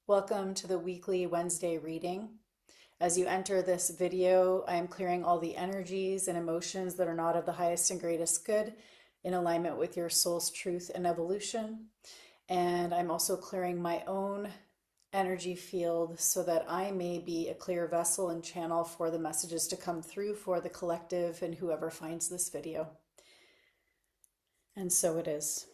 Welcome to the weekly Wednesday reading. As you enter this video, I am clearing all the energies and emotions that are not of the highest and greatest good in alignment with your soul's truth and evolution. And I'm also clearing my own energy field so that I may be a clear vessel and channel for the messages to come through for the collective and whoever finds this video. And so it is.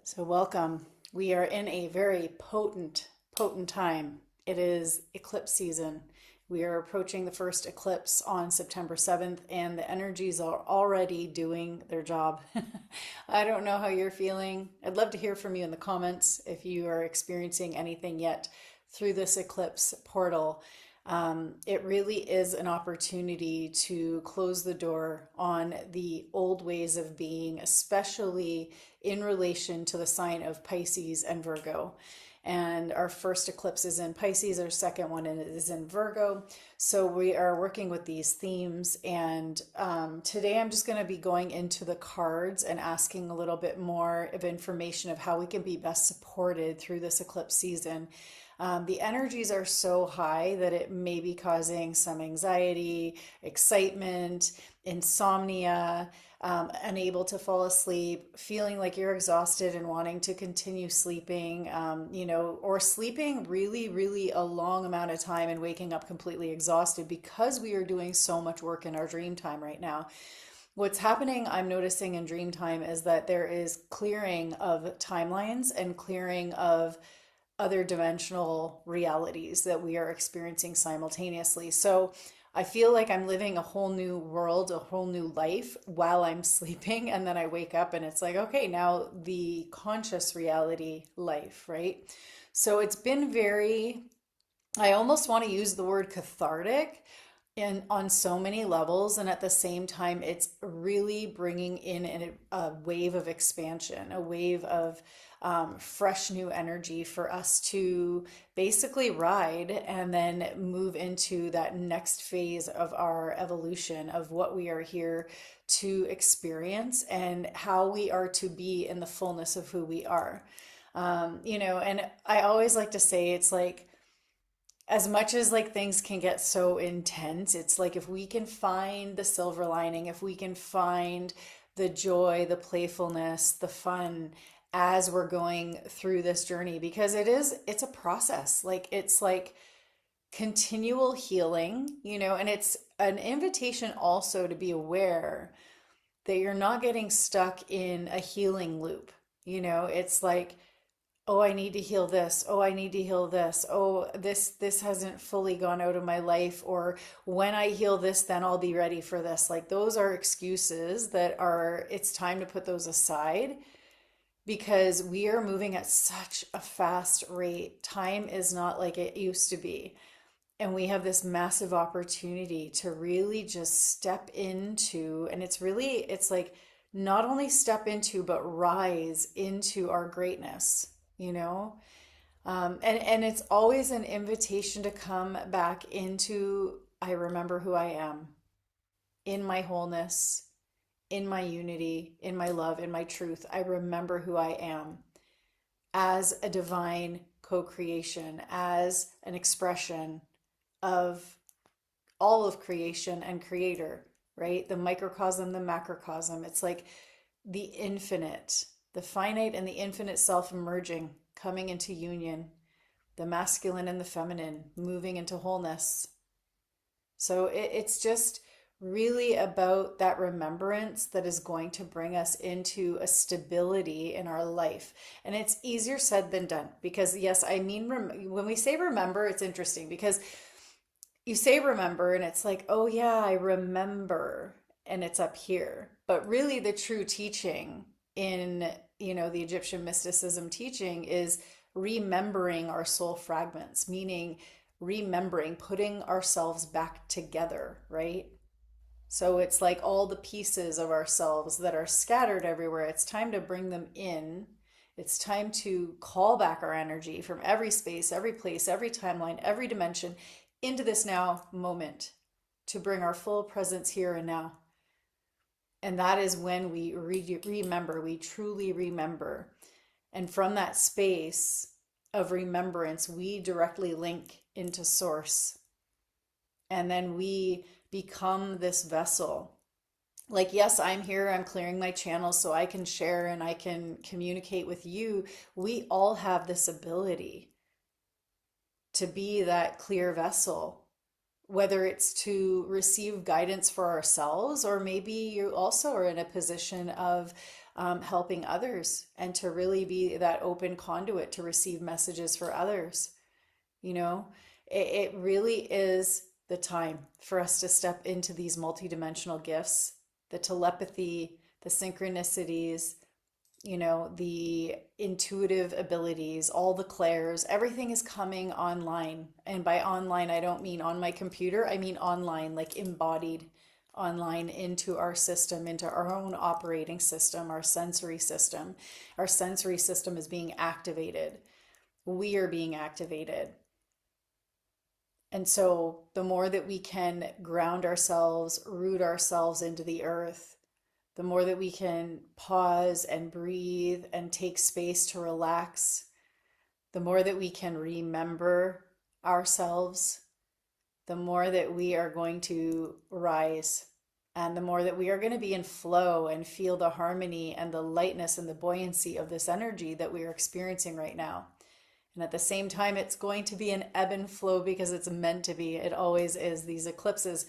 So welcome. We are in a very potent time. It is eclipse season. We are approaching the first eclipse on September 7th, and the energies are already doing their job. I don't know how you're feeling. I'd love to hear from you in the comments if you are experiencing anything yet through this eclipse portal. It really is an opportunity to close the door on the old ways of being, especially in relation to the sign of Pisces and Virgo. And our first eclipse is in Pisces, our second one is in Virgo. So we are working with these themes. And today I'm just going to be going into the cards and asking a little bit more of information of how we can be best supported through this eclipse season. The energies are so high that it may be causing some anxiety, excitement, insomnia, unable to fall asleep, feeling like you're exhausted and wanting to continue sleeping, or sleeping really, really a long amount of time and waking up completely exhausted because we are doing so much work in our dream time right now. What's happening, I'm noticing in dream time, is that there is clearing of timelines and clearing of other dimensional realities that we are experiencing simultaneously. So I feel like I'm living a whole new world, a whole new life while I'm sleeping. And then I wake up and it's like, okay, now the conscious reality life, right? So it's been very, I almost want to use the word cathartic and on so many levels, and at the same time it's really bringing in a wave of expansion, a wave of fresh new energy for us to basically ride and then move into that next phase of our evolution of what we are here to experience and how we are to be in the fullness of who we are. And I always like to say it's like, as much as like things can get so intense, it's like if we can find the silver lining, if we can find the joy, the playfulness, the fun as we're going through this journey, because it's a process. Like it's like continual healing, and it's an invitation also to be aware that you're not getting stuck in a healing loop. It's like, oh, I need to heal this. Oh, I need to heal this. Oh, this hasn't fully gone out of my life. Or when I heal this, then I'll be ready for this. Like those are excuses it's time to put those aside because we are moving at such a fast rate. Time is not like it used to be. And we have this massive opportunity to really just step into, and it's like not only step into, but rise into our greatness, you know? And it's always an invitation to come back into, I remember who I am in my wholeness, in my unity, in my love, in my truth. I remember who I am as a divine co-creation, as an expression of all of creation and creator, right? The microcosm, the macrocosm. It's like the infinite, the finite and the infinite self emerging, coming into union, the masculine and the feminine, moving into wholeness. So it's just really about that remembrance that is going to bring us into a stability in our life. And it's easier said than done because, yes, I mean, when we say remember, it's interesting because you say remember and it's like, oh, yeah, I remember. And it's up here. But really, the true teaching in, the Egyptian mysticism teaching is remembering our soul fragments, meaning remembering, putting ourselves back together, right? So it's like all the pieces of ourselves that are scattered everywhere. It's time to bring them in. It's time to call back our energy from every space, every place, every timeline, every dimension into this now moment to bring our full presence here and now. And that is when we remember, we truly remember. And from that space of remembrance, we directly link into source. And then we become this vessel. Like, yes, I'm here, I'm clearing my channels so I can share and I can communicate with you. We all have this ability to be that clear vessel, whether it's to receive guidance for ourselves, or maybe you also are in a position of helping others and to really be that open conduit to receive messages for others. You know, it really is the time for us to step into these multidimensional gifts, the telepathy, the synchronicities, the intuitive abilities, all the clairs, everything is coming online. And by online, I don't mean on my computer, I mean online, like embodied online into our system, into our own operating system, our sensory system. Our sensory system is being activated. We are being activated. And so the more that we can ground ourselves, root ourselves into the earth, the more that we can pause and breathe and take space to relax, the more that we can remember ourselves, the more that we are going to rise, and the more that we are going to be in flow and feel the harmony and the lightness and the buoyancy of this energy that we are experiencing right now. And at the same time, it's going to be an ebb and flow because it's meant to be. It always is. These eclipses,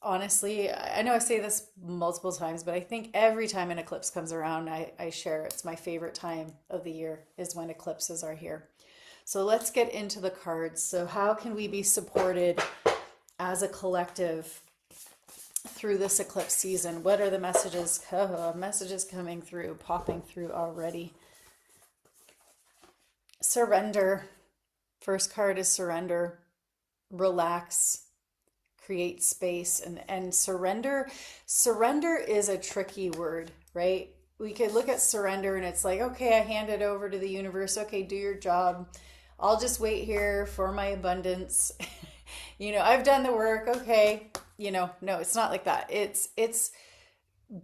honestly, I know I say this multiple times, but I think every time an eclipse comes around, I share it's my favorite time of the year is when eclipses are here. So let's get into the cards. So how can we be supported as a collective through this eclipse season? What are the messages? Oh, messages coming through, popping through already. Surrender. First card is surrender. Relax. Create space. And surrender is a tricky word, right? We could look at surrender and it's like, okay, I hand it over to the universe. Okay, do your job. I'll just wait here for my abundance. I've done the work. Okay. No, it's not like that. It's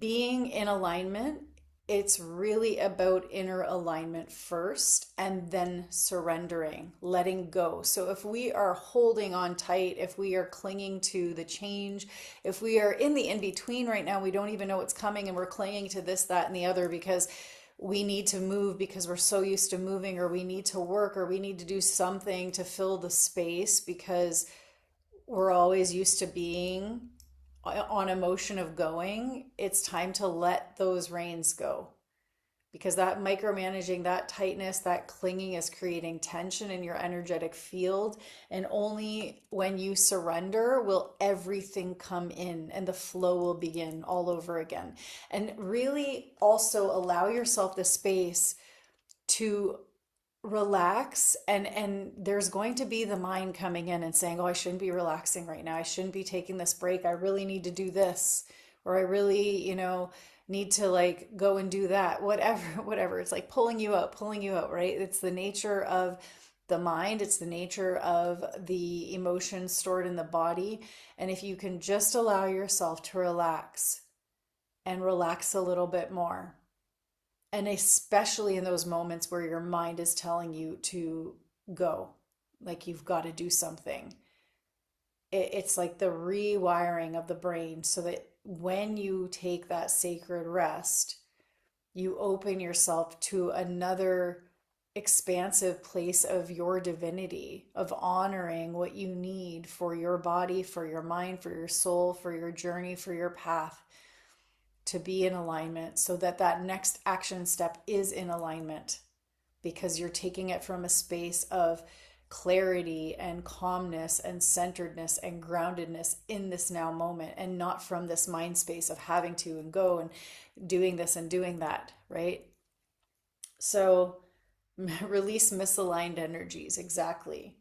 being in alignment. It's really about inner alignment first and then surrendering, letting go. So if we are holding on tight, if we are clinging to the change, if we are in the in-between right now, we don't even know what's coming and we're clinging to this, that, and the other because we need to move because we're so used to moving, or we need to work, or we need to do something to fill the space because we're always used to being on a motion of going. It's time to let those reins go, because that micromanaging, that tightness, that clinging is creating tension in your energetic field. And only when you surrender will everything come in and the flow will begin all over again. And really also allow yourself the space to relax, and there's going to be the mind coming in and saying, oh, I shouldn't be relaxing right now, I shouldn't be taking this break, I really need to do this, or I really need to like go and do that, whatever. It's like pulling you out, right? It's the nature of the mind, it's the nature of the emotions stored in the body. And if you can just allow yourself to relax and relax a little bit more, and especially in those moments where your mind is telling you to go, like you've got to do something. It's like the rewiring of the brain so that when you take that sacred rest, you open yourself to another expansive place of your divinity, of honoring what you need for your body, for your mind, for your soul, for your journey, for your path, to be in alignment, so that that next action step is in alignment, because you're taking it from a space of clarity and calmness and centeredness and groundedness in this now moment, and not from this mind space of having to and go and doing this and doing that, right? So release misaligned energies. Exactly.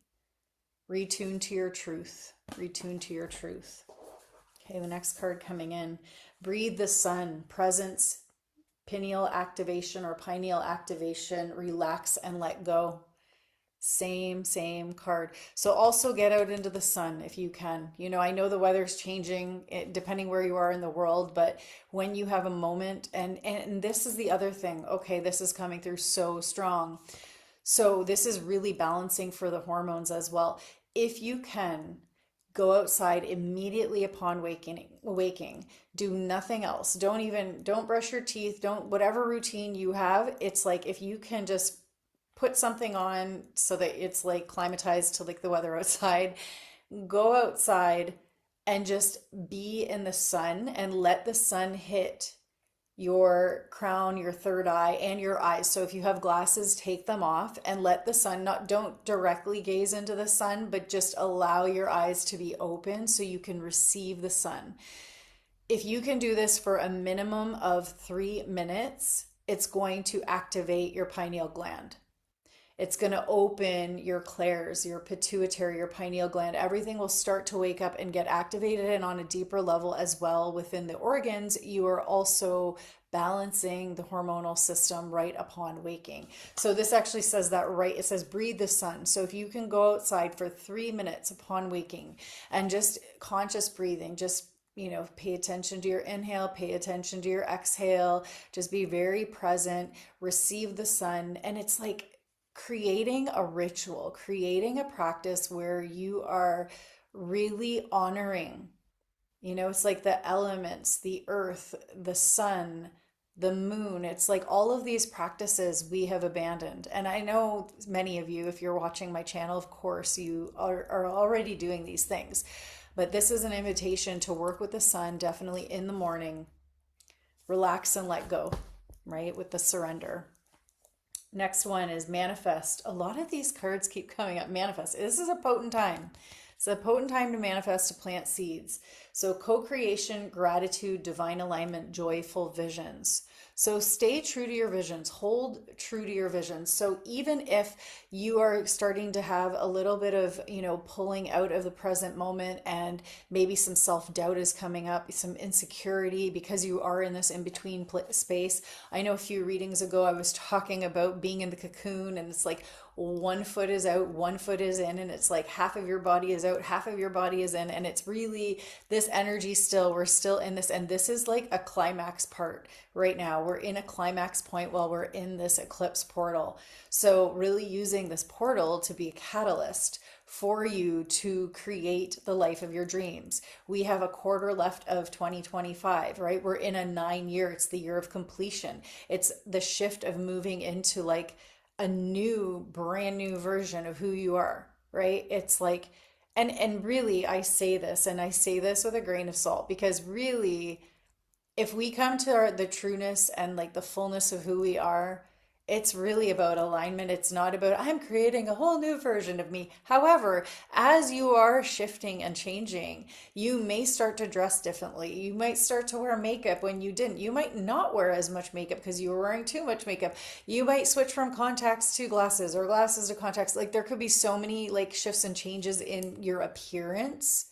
Retune to your truth. Retune to your truth. Okay, the next card coming in. Breathe the sun. Presence, pineal activation or pineal activation. Relax and let go. Same card. So also get out into the sun if you can. You know, I know the weather's changing depending where you are in the world, but when you have a moment, and this is the other thing. Okay, this is coming through so strong. So this is really balancing for the hormones as well. If you can, go outside immediately upon waking. Do nothing else. Don't brush your teeth, don't whatever routine you have. It's like if you can just put something on so that it's like climatized to like the weather outside, go outside and just be in the sun and let the sun hit your crown, your third eye, and your eyes. So if you have glasses, take them off and let the sun, not don't directly gaze into the sun, but just allow your eyes to be open so you can receive the sun. If you can do this for a minimum of 3 minutes, it's going to activate your pineal gland. It's going to open your clairs, your pituitary, your pineal gland. Everything will start to wake up and get activated. And on a deeper level as well within the organs, you are also balancing the hormonal system right upon waking. So this actually says that right. It says breathe the sun. So if you can go outside for 3 minutes upon waking and just conscious breathing, just pay attention to your inhale, pay attention to your exhale, just be very present, receive the sun. And it's like creating a ritual, creating a practice where you are really honoring, it's like the elements, the earth, the sun, the moon. It's like all of these practices we have abandoned. And I know many of you, if you're watching my channel, of course, you are already doing these things. But this is an invitation to work with the sun, definitely in the morning. Relax and let go, right? With the surrender. Next one is manifest. A lot of these cards keep coming up. Manifest. This is a potent time. It's a potent time to manifest, to plant seeds. So co-creation, gratitude, divine alignment, joyful visions. So stay true to your visions, hold true to your visions. So even if you are starting to have a little bit of, pulling out of the present moment and maybe some self-doubt is coming up, some insecurity because you are in this in-between space. I know a few readings ago I was talking about being in the cocoon, and it's like one foot is out, one foot is in, and it's like half of your body is out, half of your body is in, and it's really this energy still, we're still in this, and this is like a climax part right now. We're in a climax point while we're in this eclipse portal. So really using this portal to be a catalyst for you to create the life of your dreams. We have a quarter left of 2025, right? We're in a 9 year, it's the year of completion. It's the shift of moving into like a new, brand new version of who you are, right? It's like, and really I say this, and I say this with a grain of salt, because really, if we come to the trueness and like the fullness of who we are, it's really about alignment. It's not about, I'm creating a whole new version of me. However, as you are shifting and changing, you may start to dress differently. You might start to wear makeup when you didn't. You might not wear as much makeup because you were wearing too much makeup. You might switch from contacts to glasses or glasses to contacts. Like there could be so many like shifts and changes in your appearance.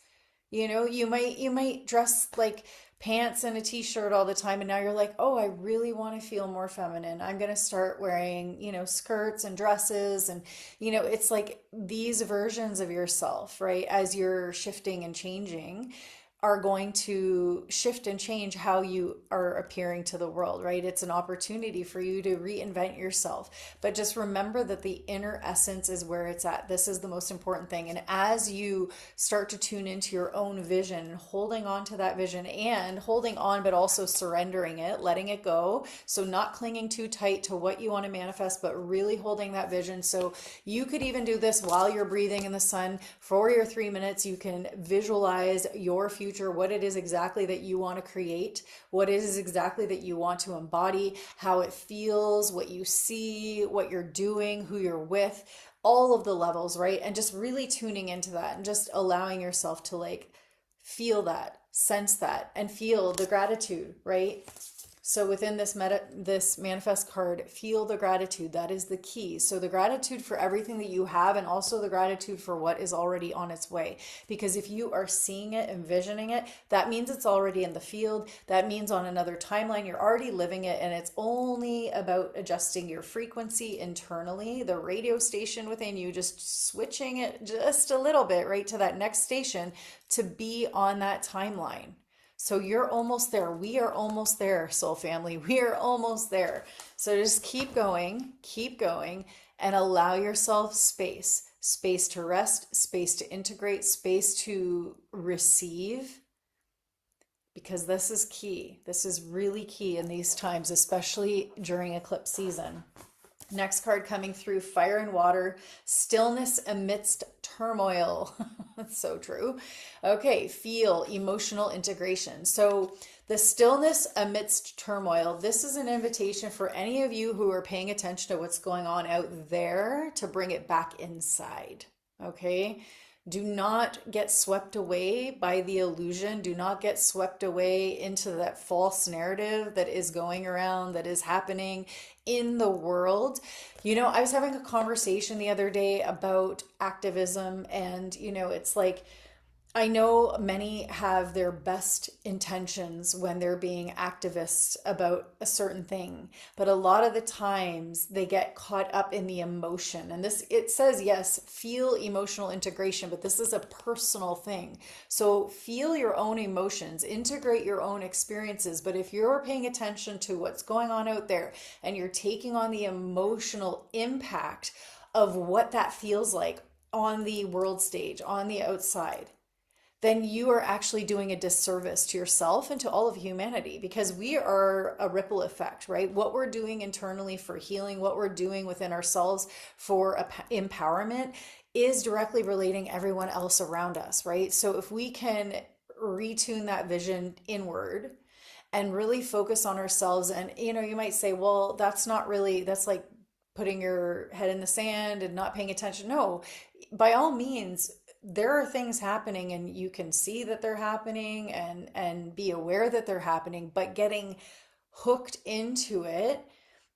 You might dress like pants and a t-shirt all the time, and now you're like, oh, I really want to feel more feminine. I'm going to start wearing, skirts and dresses, and it's like these versions of yourself, right? As you're shifting and changing, are going to shift and change how you are appearing to the world, right? It's an opportunity for you to reinvent yourself. But just remember that the inner essence is where it's at. This is the most important thing. And as you start to tune into your own vision, holding on to that vision and holding on, but also surrendering it, letting it go. So not clinging too tight to what you want to manifest, but really holding that vision. So you could even do this while you're breathing in the sun for your 3 minutes. You can visualize your future, what it is exactly that you want to create, what it is exactly that you want to embody, how it feels, what you see, what you're doing, who you're with, all of the levels, right? And just really tuning into that and just allowing yourself to like feel that, sense that, and feel the gratitude, right? So within this manifest card, feel the gratitude. That is the key. So the gratitude for everything that you have, and also the gratitude for what is already on its way. Because if you are seeing it, envisioning it, that means it's already in the field. That means on another timeline, you're already living it, and it's only about adjusting your frequency internally, the radio station within you, just switching it just a little bit, right, to that next station to be on that timeline. So you're almost there. We are almost there, soul family. We are almost there. So just keep going, and allow yourself space to rest, space to integrate, space to receive, because this is key. This is really key in these times, especially during eclipse season. Next card coming through, fire and water, stillness amidst turmoil. That's so true. Okay, feel emotional integration. So the stillness amidst turmoil, this is an invitation for any of you who are paying attention to what's going on out there to bring it back inside. Okay? Do not get swept away by the illusion. Do not get swept away into that false narrative that is going around, that is happening in the world. You know, I was having a conversation the other day about activism, and, you know, it's like, I know many have their best intentions when they're being activists about a certain thing, but a lot of the times they get caught up in the emotion. And this, it says, yes, feel emotional integration, but this is a personal thing. So feel your own emotions, integrate your own experiences. But if you're paying attention to what's going on out there and you're taking on the emotional impact of what that feels like on the world stage, on the outside, then you are actually doing a disservice to yourself and to all of humanity, because we are a ripple effect, right? What we're doing internally for healing, what we're doing within ourselves for empowerment is directly relating everyone else around us, right? So if we can retune that vision inward and really focus on ourselves, and, you know, you might say, well, that's not really, that's like putting your head in the sand and not paying attention. No, by all means, there are things happening, and you can see that they're happening and be aware that they're happening, but getting hooked into it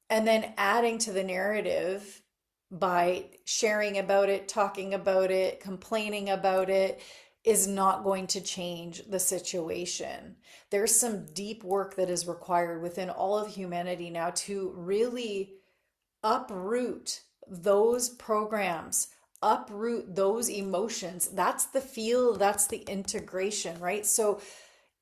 and then adding to the narrative by sharing about it, talking about it, complaining about it is not going to change the situation. There's some deep work that is required within all of humanity now to really uproot those programs, uproot those emotions. That's the feel, that's the integration, right? So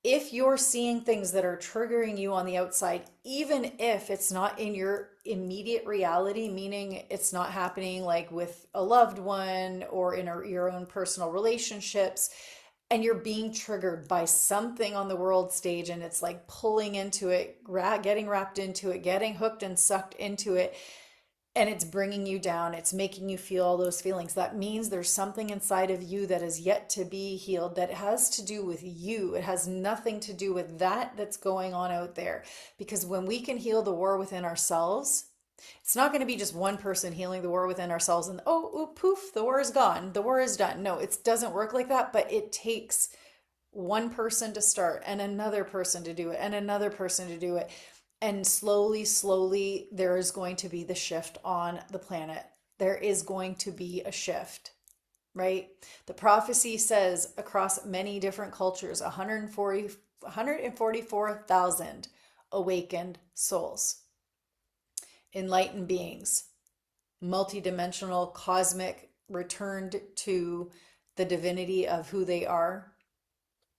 if you're seeing things that are triggering you on the outside, even if it's not in your immediate reality, meaning it's not happening like with a loved one or in your own personal relationships, and you're being triggered by something on the world stage, and it's like pulling into it, getting wrapped into it, getting hooked and sucked into it, and it's bringing you down, it's making you feel all those feelings, that means there's something inside of you that is yet to be healed, that has to do with you. It has nothing to do with that's going on out there. Because when we can heal the war within ourselves, it's not going to be just one person healing the war within ourselves and, oh, poof, the war is gone, the war is done. No, it doesn't work like that, but it takes one person to start, and another person to do it, and another person to do it. And slowly, there is going to be the shift on the planet. There is going to be a shift, right? The prophecy says across many different cultures, 144,000 awakened souls, enlightened beings, multidimensional, cosmic, returned to the divinity of who they are,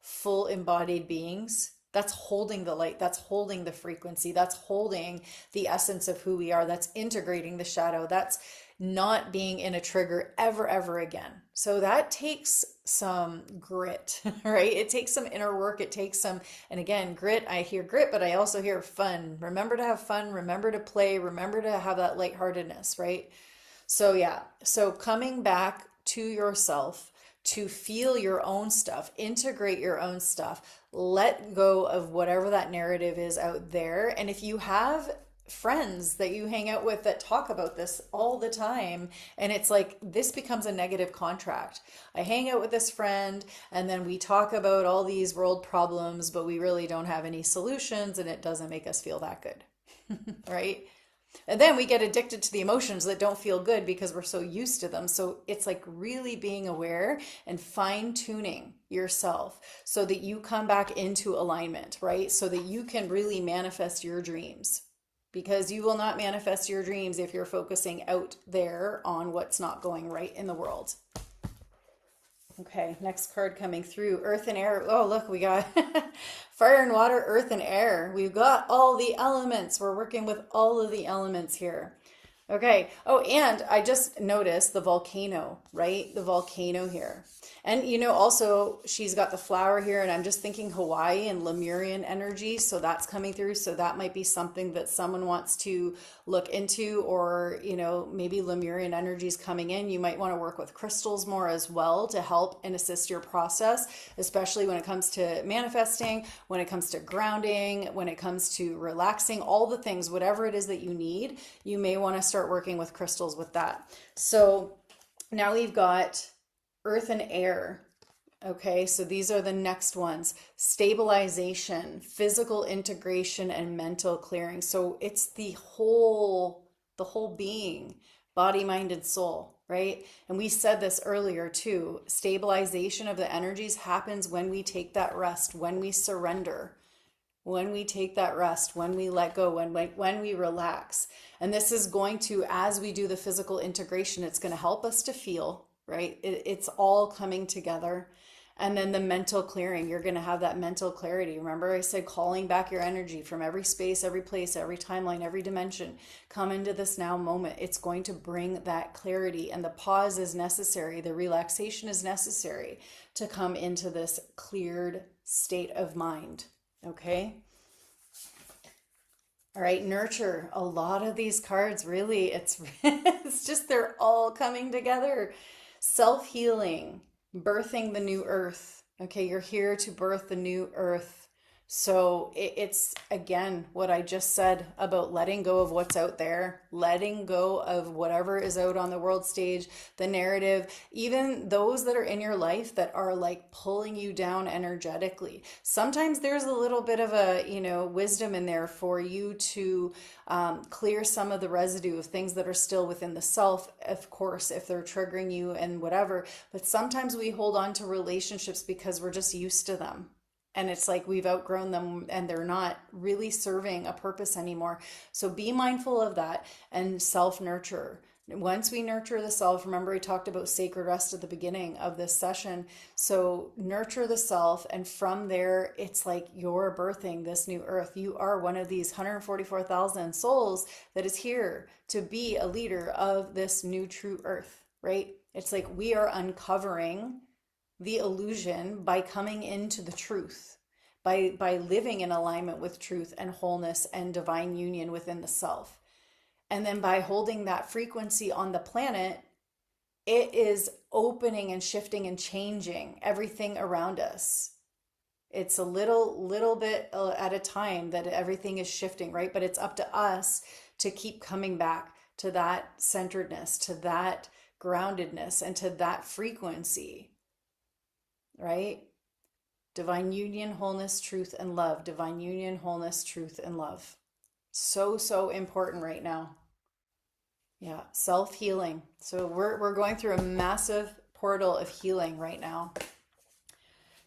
full embodied beings. That's holding the light, that's holding the frequency, that's holding the essence of who we are, that's integrating the shadow, that's not being in a trigger ever again. So that takes some grit, right? It takes some inner work, it takes some, and again, grit, I hear grit, but I also hear fun. Remember to have fun, remember to play, remember to have that lightheartedness, right? So yeah, so coming back to yourself, to feel your own stuff, integrate your own stuff, let go of whatever that narrative is out there. And if you have friends that you hang out with that talk about this all the time, and it's like this becomes a negative contract. I hang out with this friend and then we talk about all these world problems, but we really don't have any solutions, and it doesn't make us feel that good. Right? And then we get addicted to the emotions that don't feel good because we're so used to them. So it's like really being aware and fine tuning yourself so that you come back into alignment, right? So that you can really manifest your dreams. Because you will not manifest your dreams if you're focusing out there on what's not going right in the world. Okay, next card coming through, earth and air. Oh, look, we got fire and water, earth and air. We've got all the elements. We're working with all of the elements here. Okay. Oh, and I just noticed the volcano, right? The volcano here. And also she's got the flower here, and I'm just thinking Hawaii and Lemurian energy. So that's coming through. So that might be something that someone wants to look into, or, maybe Lemurian energy is coming in. You might want to work with crystals more as well to help and assist your process, especially when it comes to manifesting, when it comes to grounding, when it comes to relaxing, all the things, whatever it is that you need, you may want to start working with crystals with that. So now we've got earth and air. Okay, so these are the next ones: stabilization, physical integration, and mental clearing. So it's the whole being, body, mind, and soul, right? And we said this earlier too. Stabilization of the energies happens when we take that rest, when we surrender, when we take that rest, when we let go, when we relax. And this is going to, as we do the physical integration, it's going to help us to feel, right? It's all coming together. And then the mental clearing, you're going to have that mental clarity. Remember, I said calling back your energy from every space, every place, every timeline, every dimension. Come into this now moment. It's going to bring that clarity, and the pause is necessary. The relaxation is necessary to come into this cleared state of mind. Okay? All right, nurture. A lot of these cards, really, it's just they're all coming together. Self-healing, birthing the new earth. Okay, you're here to birth the new earth. So it's again what I just said about letting go of what's out there, letting go of whatever is out on the world stage, the narrative, even those that are in your life that are like pulling you down energetically. Sometimes there's a little bit of a, wisdom in there for you to clear some of the residue of things that are still within the self, of course, if they're triggering you and whatever. But sometimes we hold on to relationships because we're just used to them. And it's like we've outgrown them and they're not really serving a purpose anymore. So be mindful of that and self-nurture. Once we nurture the self, remember we talked about sacred rest at the beginning of this session. So nurture the self, and from there, it's like you're birthing this new earth. You are one of these 144,000 souls that is here to be a leader of this new true earth, right? It's like we are uncovering the illusion by coming into the truth, by living in alignment with truth and wholeness and divine union within the self. And then by holding that frequency on the planet, it is opening and shifting and changing everything around us. It's a little bit at a time that everything is shifting, right? But it's up to us to keep coming back to that centeredness, to that groundedness, and to that frequency. Right? Divine union, wholeness, truth, and love. Divine union, wholeness, truth, and love. So important right now. Yeah, self-healing. So we're going through a massive portal of healing right now.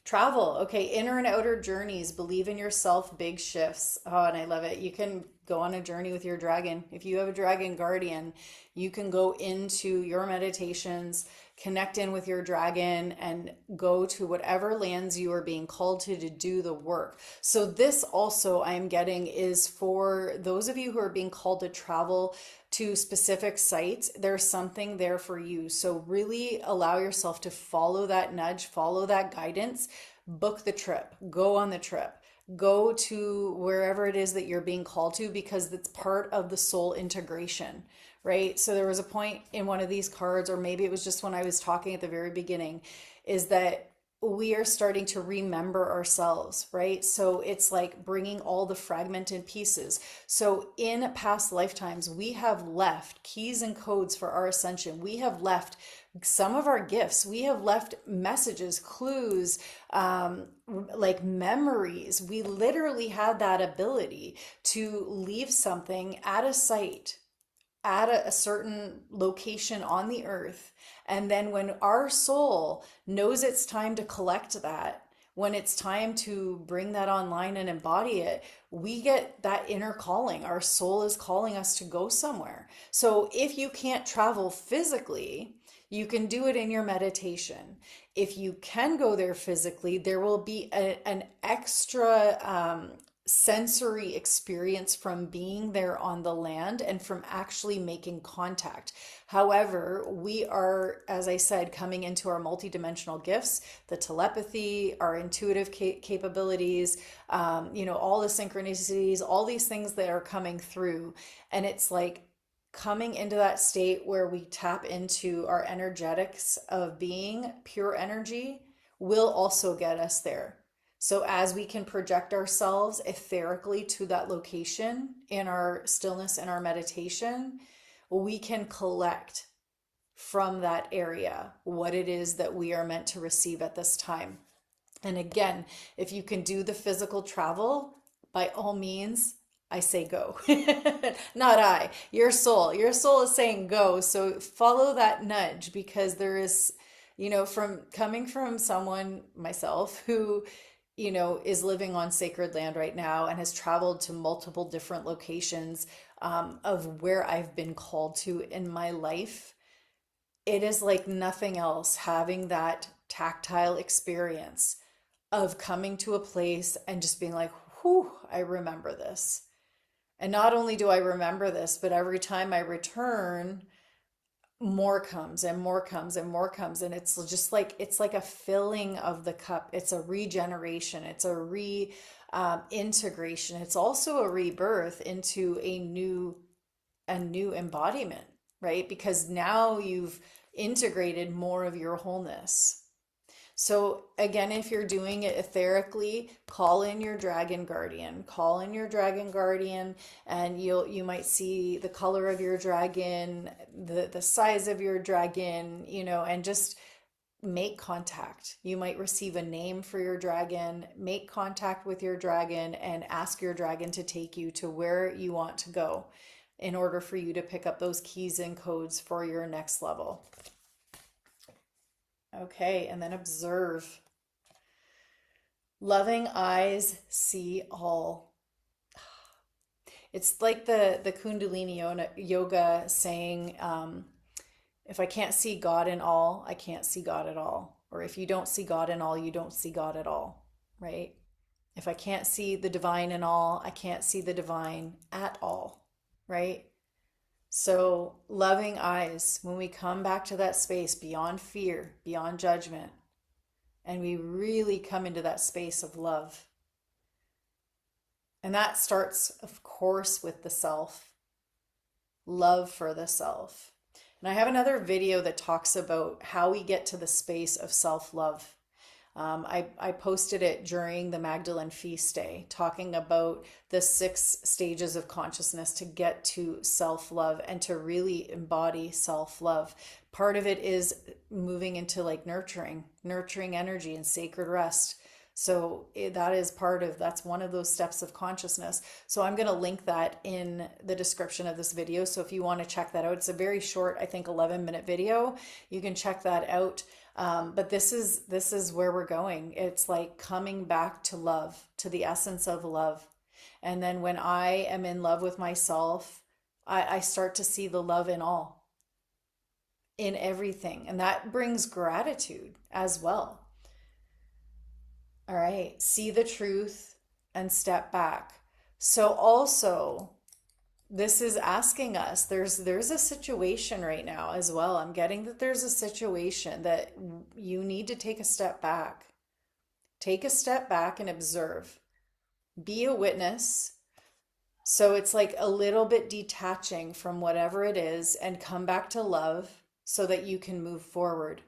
Travel. Okay, inner and outer journeys. Believe in yourself, big shifts. Oh, and I love it. You can go on a journey with your dragon. If you have a dragon guardian, you can go into your meditations, connect in with your dragon, and go to whatever lands you are being called to do the work. So this also I'm getting is for those of you who are being called to travel to specific sites. There's something there for you. So really allow yourself to follow that nudge, follow that guidance, book the trip, go on the trip. Go to wherever it is that you're being called to, because it's part of the soul integration, right? So there was a point in one of these cards, or maybe it was just when I was talking at the very beginning, is that we are starting to remember ourselves, right? So it's like bringing all the fragmented pieces. So in past lifetimes, we have left keys and codes for our ascension. We have left some of our gifts. We have left messages, clues, like memories. We literally had that ability to leave something at a site at a certain location on the earth. And then when our soul knows it's time to collect that, when it's time to bring that online and embody it, we get that inner calling. Our soul is calling us to go somewhere. So if you can't travel physically, you can do it in your meditation. If you can go there physically, there will be an extra sensory experience from being there on the land and from actually making contact. However, we are, as I said, coming into our multidimensional gifts, the telepathy, our intuitive capabilities, all the synchronicities, all these things that are coming through. And it's like coming into that state where we tap into our energetics of being pure energy will also get us there. So as we can project ourselves etherically to that location in our stillness and our meditation, we can collect from that area what it is that we are meant to receive at this time. And again, if you can do the physical travel, by all means, I say go. Not I, your soul. Your soul is saying go. So follow that nudge, because there is, from coming from someone, myself, who is living on sacred land right now and has traveled to multiple different locations of where I've been called to in my life. It is like nothing else having that tactile experience of coming to a place and just being like, whew, I remember this. And not only do I remember this, but every time I return, more comes and more comes and more comes. And it's like a filling of the cup. It's a regeneration. It's a integration. It's also a rebirth into a new embodiment, right? Because now you've integrated more of your wholeness. So again, if you're doing it etherically, call in your dragon guardian. Call in your dragon guardian, and you might see the color of your dragon, the size of your dragon, and just make contact. You might receive a name for your dragon. Make contact with your dragon and ask your dragon to take you to where you want to go in order for you to pick up those keys and codes for your next level. Okay, and then observe. Loving eyes see all. It's like the Kundalini yoga saying, if I can't see God in all, I can't see God at all. Or if you don't see God in all, you don't see God at all, right? If I can't see the divine in all, I can't see the divine at all, right? So, loving eyes, when we come back to that space beyond fear, beyond judgment, and we really come into that space of love. And that starts, of course, with the self, love for the self. And I have another video that talks about how we get to the space of self-love. I posted it during the Magdalene Feast Day, talking about the 6 stages of consciousness to get to self-love and to really embody self-love. Part of it is moving into like nurturing energy and sacred rest. So that's one of those steps of consciousness. So I'm going to link that in the description of this video. So if you want to check that out, it's a very short, I think 11-minute video. You can check that out. But this is where we're going. It's like coming back to love, to the essence of love. And then when I am in love with myself, I start to see the love in all, in everything. And that brings gratitude as well. All right. See the truth and step back. So also, this is asking us, there's a situation right now as well. I'm getting that there's a situation that you need to take a step back. Take a step back and observe. Be a witness. So it's like a little bit detaching from whatever it is and come back to love so that you can move forward.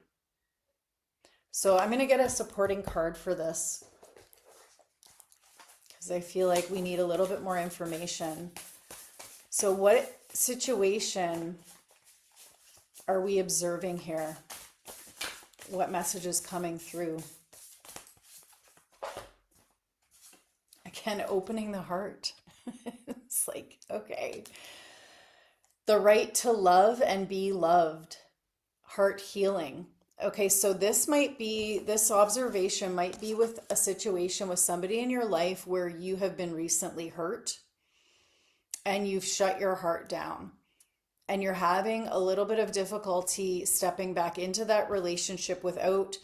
So I'm going to get a supporting card for this because I feel like we need a little bit more information. So what situation are we observing here? What message is coming through? Again, opening the heart. It's like, okay. The right to love and be loved. Heart healing. Okay, so this observation might be with a situation with somebody in your life where you have been recently hurt and you've shut your heart down and you're having a little bit of difficulty stepping back into that relationship without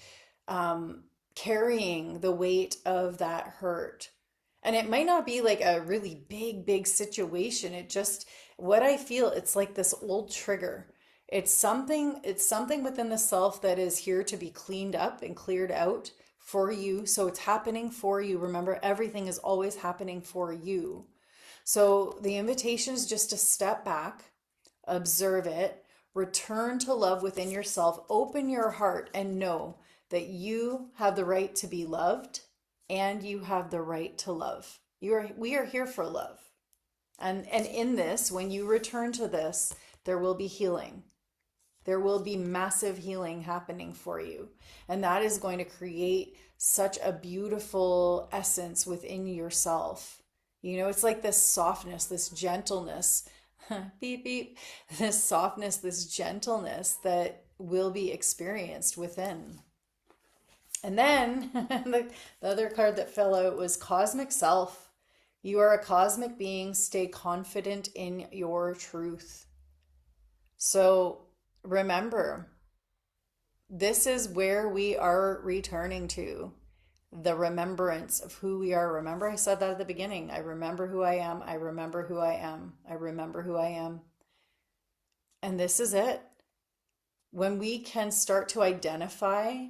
carrying the weight of that hurt. And it might not be like a really big situation. What I feel, it's like this old trigger. It's something within the self that is here to be cleaned up and cleared out for you. So it's happening for you. Remember, everything is always happening for you. So the invitation is just to step back, observe it, return to love within yourself, open your heart, and know that you have the right to be loved and you have the right to love. We are here for love. And in this, when you return to this, there will be healing. There will be massive healing happening for you. And that is going to create such a beautiful essence within yourself. It's like this softness, this gentleness, beep, beep, this softness, this gentleness that will be experienced within. And then the other card that fell out was Cosmic Self. You are a cosmic being. Stay confident in your truth. So remember, this is where we are returning to. The remembrance of who we are. Remember, I said that at the beginning. I remember who I am. I remember who I am. I remember who I am. And this is it. When we can start to identify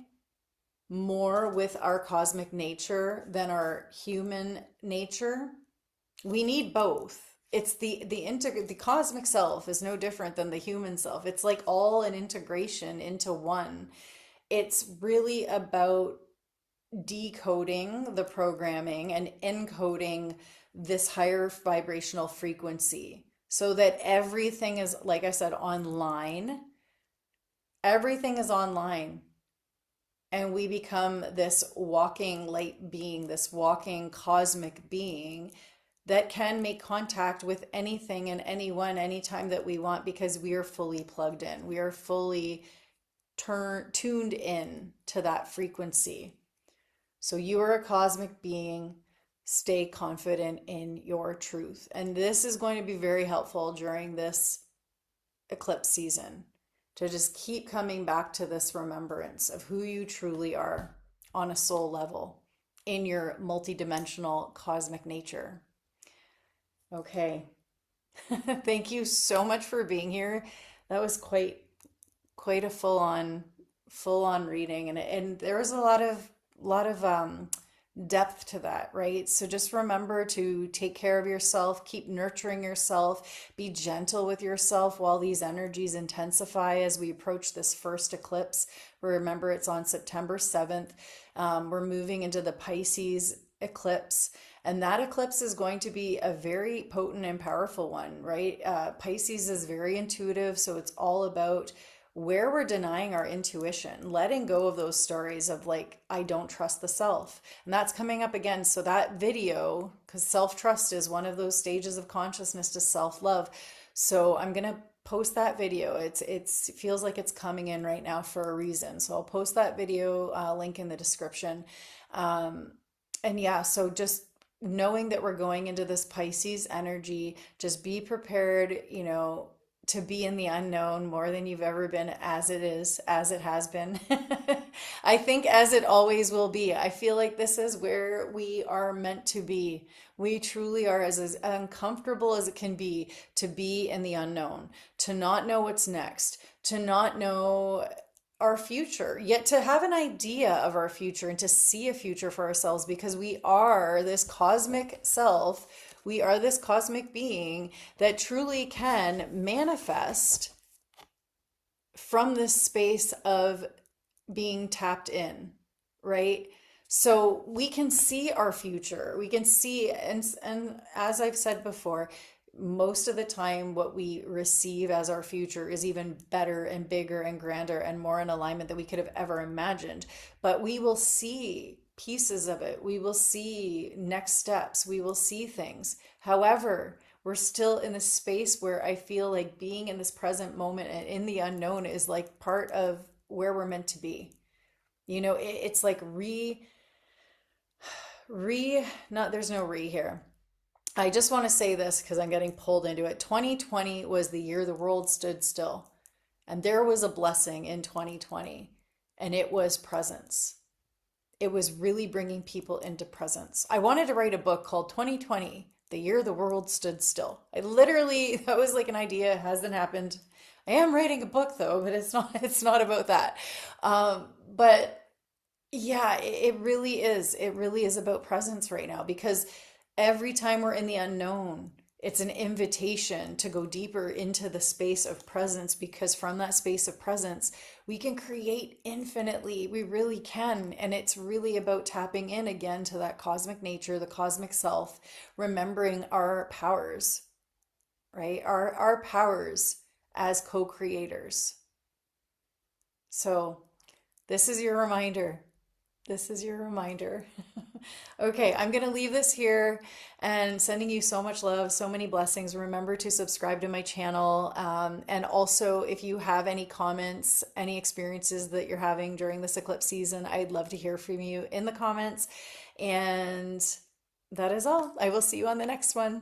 more with our cosmic nature than our human nature, we need both. It's the cosmic self is no different than the human self. It's like all an integration into one. It's really about decoding the programming and encoding this higher vibrational frequency so that everything is, like I said, online. Everything is online. And we become this walking light being, this walking cosmic being that can make contact with anything and anyone anytime that we want because we are fully plugged in. We are fully tuned in to that frequency. So you are a cosmic being. Stay confident in your truth. And this is going to be very helpful during this eclipse season, to just keep coming back to this remembrance of who you truly are on a soul level in your multidimensional cosmic nature. Okay. Thank you so much for being here. That was quite a full-on reading, and there was a lot of depth to that, right? So just remember to take care of yourself, keep nurturing yourself, be gentle with yourself while these energies intensify as we approach this first eclipse. Remember, it's on September 7th. We're moving into the Pisces eclipse, and that eclipse is going to be a very potent and powerful one, right? Pisces is very intuitive, so it's all about where we're denying our intuition, letting go of those stories of like, I don't trust the self. And that's coming up again. So that video, because self-trust is one of those stages of consciousness to self-love. So I'm going to post that video. It feels like it's coming in right now for a reason. So I'll post that video link in the description. And yeah, so just knowing that we're going into this Pisces energy, just be prepared, to be in the unknown more than you've ever been, as it has been. I think as it always will be. I feel like this is where we are meant to be. We truly are, as uncomfortable as it can be, to be in the unknown, to not know what's next, to not know our future, yet to have an idea of our future and to see a future for ourselves, because we are this cosmic self. We are this cosmic being that truly can manifest from this space of being tapped in, right? So we can see our future. We can see, and as I've said before, most of the time what we receive as our future is even better and bigger and grander and more in alignment than we could have ever imagined. But we will see pieces of it. We will see next steps. We will see things. However, we're still in this space where I feel like being in this present moment and in the unknown is like part of where we're meant to be. It's like not, there's no here. I just want to say this because I'm getting pulled into it. 2020 was the year the world stood still. And there was a blessing in 2020, and it was presence. It was really bringing people into presence. I wanted to write a book called 2020, the year the world stood still. That was like an idea, it hasn't happened. I am writing a book though, but it's not about that. But yeah, it really is. It really is about presence right now because every time we're in the unknown, it's an invitation to go deeper into the space of presence because from that space of presence, we can create infinitely. We really can. And it's really about tapping in again to that cosmic nature, the cosmic self, remembering our powers, right? Our powers as co-creators. So this is your reminder. This is your reminder. Okay, I'm going to leave this here and sending you so much love, so many blessings. Remember to subscribe to my channel. And also, if you have any comments, any experiences that you're having during this eclipse season, I'd love to hear from you in the comments. And that is all. I will see you on the next one.